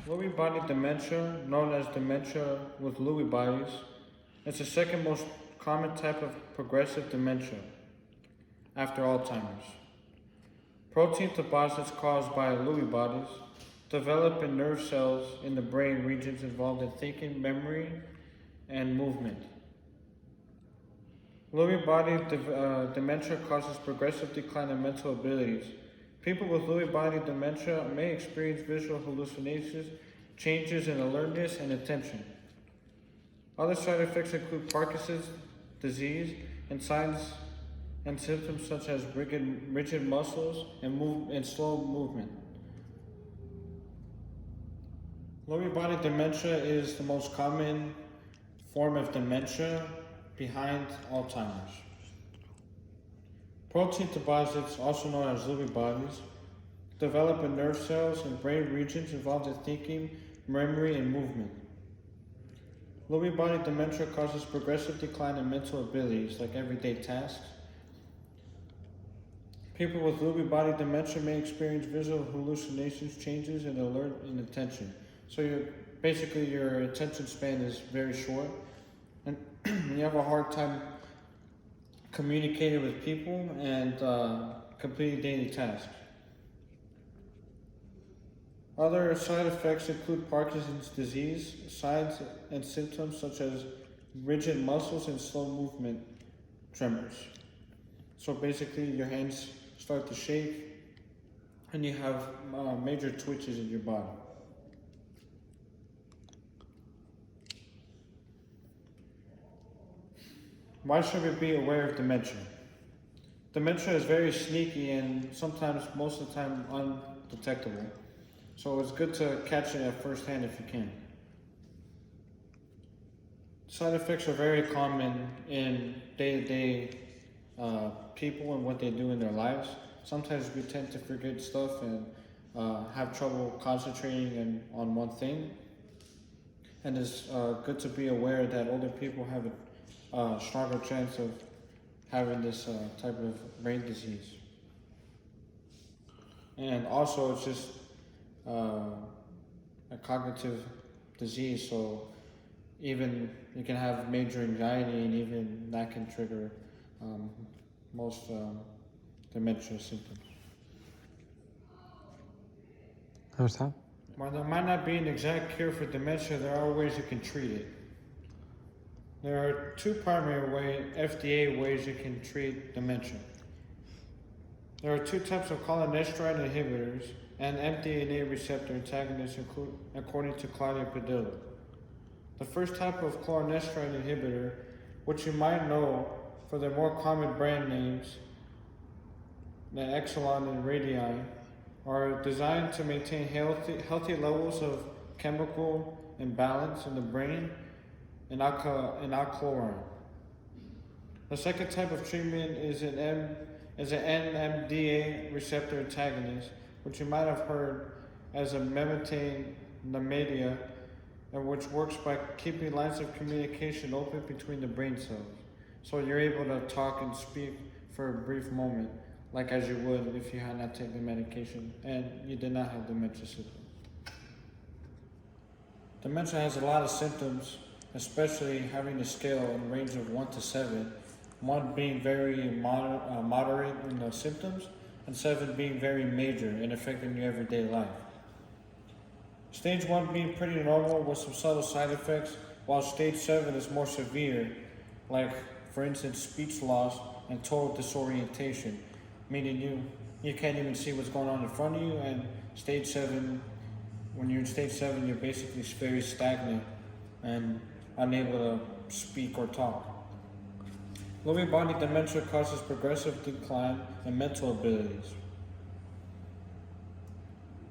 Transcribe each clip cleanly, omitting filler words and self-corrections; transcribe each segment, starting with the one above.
Lewy body dementia, known as dementia with Lewy bodies, is the second most common type of progressive dementia after Alzheimer's. Protein deposits caused by Lewy bodies develop in nerve cells in the brain regions involved in thinking, memory, and movement. Lewy body dementia causes progressive decline in mental abilities. People with Lewy body dementia may experience visual hallucinations, changes in alertness and attention. Other side effects include Parkinson's disease and signs and symptoms such as rigid muscles and slow movement. Lewy body dementia is the most common form of dementia behind Alzheimer's. Protein deposits, also known as Lewy bodies, develop in nerve cells and brain regions involved in thinking, memory, and movement. Lewy body dementia causes progressive decline in mental abilities like everyday tasks. People with Lewy body dementia may experience visual hallucinations, changes in alert and attention. So basically your attention span is very short, and you have a hard time communicating with people and completing daily tasks. Other side effects include Parkinson's disease, signs and symptoms such as rigid muscles and slow movement tremors. So basically your hands start to shake and you have major twitches in your body. Why should we be aware of dementia? Dementia is very sneaky and sometimes, most of the time, undetectable. So it's good to catch it at first hand if you can. Side effects are very common in day-to-day people and what they do in their lives. Sometimes we tend to forget stuff and have trouble concentrating on one thing. And it's good to be aware that older people have a stronger chance of having this type of brain disease. And also it's just a cognitive disease, so even you can have major anxiety and even that can trigger most dementia symptoms. Understand? While there might not be an exact cure for dementia, there are ways you can treat it. There are two primary FDA ways you can treat dementia. There are two types of cholinesterase inhibitors and mDNA receptor antagonists according to Claudia Padilla. The first type of cholinesterase inhibitor, which you might know for their more common brand names, the Exelon and Radii, are designed to maintain healthy levels of chemical imbalance in the brain and alkaline. The second type of treatment is an NMDA receptor antagonist, which you might have heard as a memantine nematia, and which works by keeping lines of communication open between the brain cells. So you're able to talk and speak for a brief moment, like as you would if you had not taken the medication and you did not have dementia symptoms. Dementia has a lot of symptoms, especially having a scale in range of 1 to 7, 1 being very moderate in the symptoms, and 7 being very major and affecting your everyday life. Stage 1 being pretty normal with some subtle side effects, while stage 7 is more severe, like for instance speech loss and total disorientation, meaning you can't even see what's going on in front of you, and stage 7, when you're in stage 7, you're basically very stagnant and unable to speak or talk. Lewy body dementia causes progressive decline in mental abilities.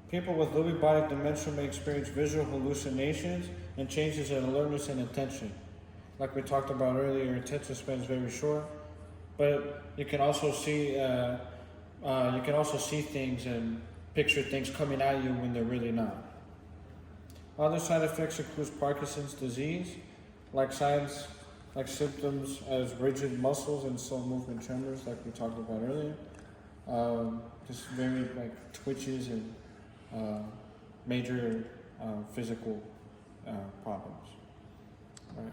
People with Lewy body dementia may experience visual hallucinations and changes in alertness and attention. Like we talked about earlier, your attention span is very short, but you can also see things and picture things coming at you when they're really not. Other side effects include Parkinson's disease, like symptoms as rigid muscles and slow movement tremors, like we talked about earlier. Just very like twitches and major physical problems. Right.